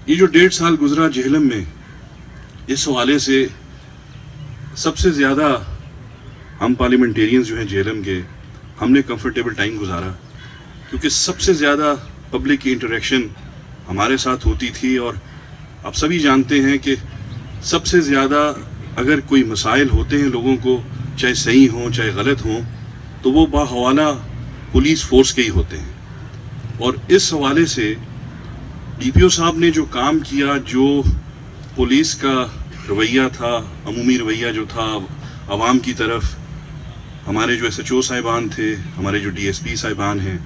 یہ جو 1.5 سال گزرا جہلم میں، اس حوالے سے سب سے زیادہ ہم پارلیمنٹیرینز جو ہیں جہلم کے، ہم نے کمفرٹیبل ٹائم گزارا، کیونکہ سب سے زیادہ پبلک کی انٹریکشن ہمارے ساتھ ہوتی تھی. اور آپ سبھی جانتے ہیں کہ سب سے زیادہ اگر کوئی مسائل ہوتے ہیں لوگوں کو، چاہے صحیح ہوں چاہے غلط ہوں، تو وہ باحوالہ پولیس فورس کے ہی ہوتے ہیں. اور اس حوالے سے ڈی پی او صاحب نے جو کام کیا، جو پولیس کا رویہ تھا، عمومی رویہ جو تھا عوام کی طرف، ہمارے جو ایس ایچ او صاحبان تھے، ہمارے جو ڈی ایس پی صاحبان ہیں،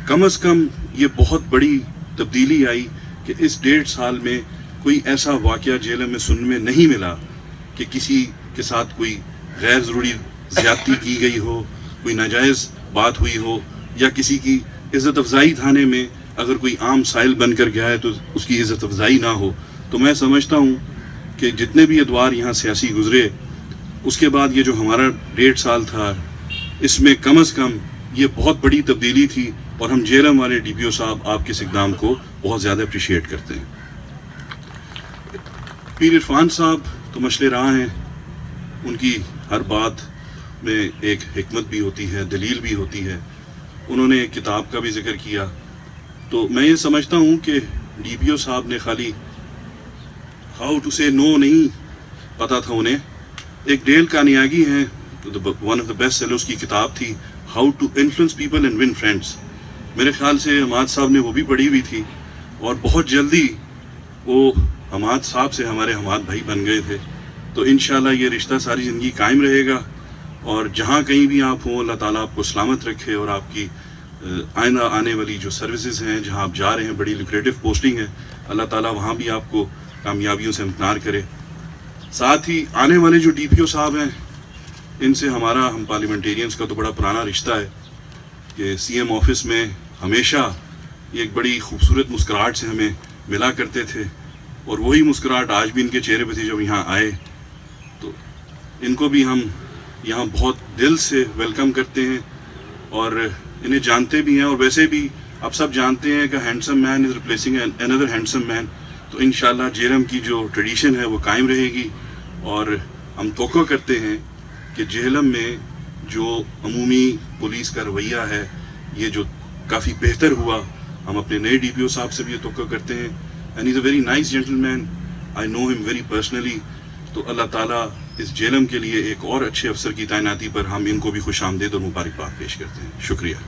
کم از کم یہ بہت بڑی تبدیلی آئی کہ اس 1.5 سال میں کوئی ایسا واقعہ جہلم میں سننے میں نہیں ملا کہ کسی کے ساتھ کوئی غیر ضروری زیادتی کی گئی ہو، کوئی ناجائز بات ہوئی ہو، یا کسی کی عزت افزائی تھانے میں اگر کوئی عام سائل بن کر گیا ہے تو اس کی عزت افزائی نہ ہو. تو میں سمجھتا ہوں کہ جتنے بھی ادوار یہاں سیاسی گزرے، اس کے بعد یہ جو ہمارا 1.5 سال تھا، اس میں کم از کم یہ بہت بڑی تبدیلی تھی. اور ہم جہلم والے ڈی پی او صاحب آپ کے اس اقدام کو بہت زیادہ اپریشیٹ کرتے ہیں. پیر عرفان صاحب تو مشل راہ ہیں، ان کی ہر بات میں ایک حکمت بھی ہوتی ہے، دلیل بھی ہوتی ہے. انہوں نے ایک کتاب کا بھی ذکر کیا. تو میں یہ سمجھتا ہوں کہ ڈی پی او صاحب نے خالی ہاؤ ٹو سے نو نہیں پتا تھا انہیں. ایک ڈیل کانیاگی ہیں، one of the best sellers کی کتاب تھی، how to influence people and win friends. میرے خیال سے حماد صاحب نے وہ بھی پڑھی ہوئی تھی، اور بہت جلدی وہ حماد صاحب سے ہمارے حماد بھائی بن گئے تھے. تو انشاءاللہ یہ رشتہ ساری زندگی قائم رہے گا، اور جہاں کہیں بھی آپ ہوں، اللہ تعالیٰ آپ کو سلامت رکھے، اور آپ کی آئندہ آنے والی جو سروسز ہیں، جہاں آپ جا رہے ہیں، بڑی لوکریٹو پوسٹنگ ہے، اللہ تعالیٰ وہاں بھی آپ کو کامیابیوں سے امکنار کرے. ساتھ ہی آنے والے جو ڈی پی او صاحب ہیں، ان سے ہم پارلیمنٹیرینز کا تو بڑا پرانا رشتہ ہے کہ سی ایم آفس میں ہمیشہ یہ ایک بڑی خوبصورت مسکراہٹ سے ہمیں ملا کرتے تھے، اور وہی مسکراہٹ آج بھی ان کے چہرے پہ تھی جب یہاں آئے. تو ان کو بھی ہم یہاں بہت دل سے ویلکم کرتے ہیں، اور انہیں جانتے بھی ہیں. اور ویسے بھی آپ سب جانتے ہیں کہ ہینڈسم مین از ریپلیسنگ another ہینڈسم مین. تو انشاءاللہ جہلم کی جو ٹریڈیشن ہے وہ قائم رہے گی، اور ہم توقع کرتے ہیں کہ جہلم میں جو عمومی پولیس کا رویہ ہے، یہ جو کافی بہتر ہوا. ہم اپنے نئے ڈی پی او صاحب سے بھی یہ توقع کرتے ہیں. And is a very nice gentleman, I know him very personally. تو اللہ تعالیٰ اس جہلم کے لیے ایک اور اچھے افسر کی تعیناتی پر ہم ان کو بھی خوش آمدید اور مبارکباد پیش کرتے ہیں. شکریہ.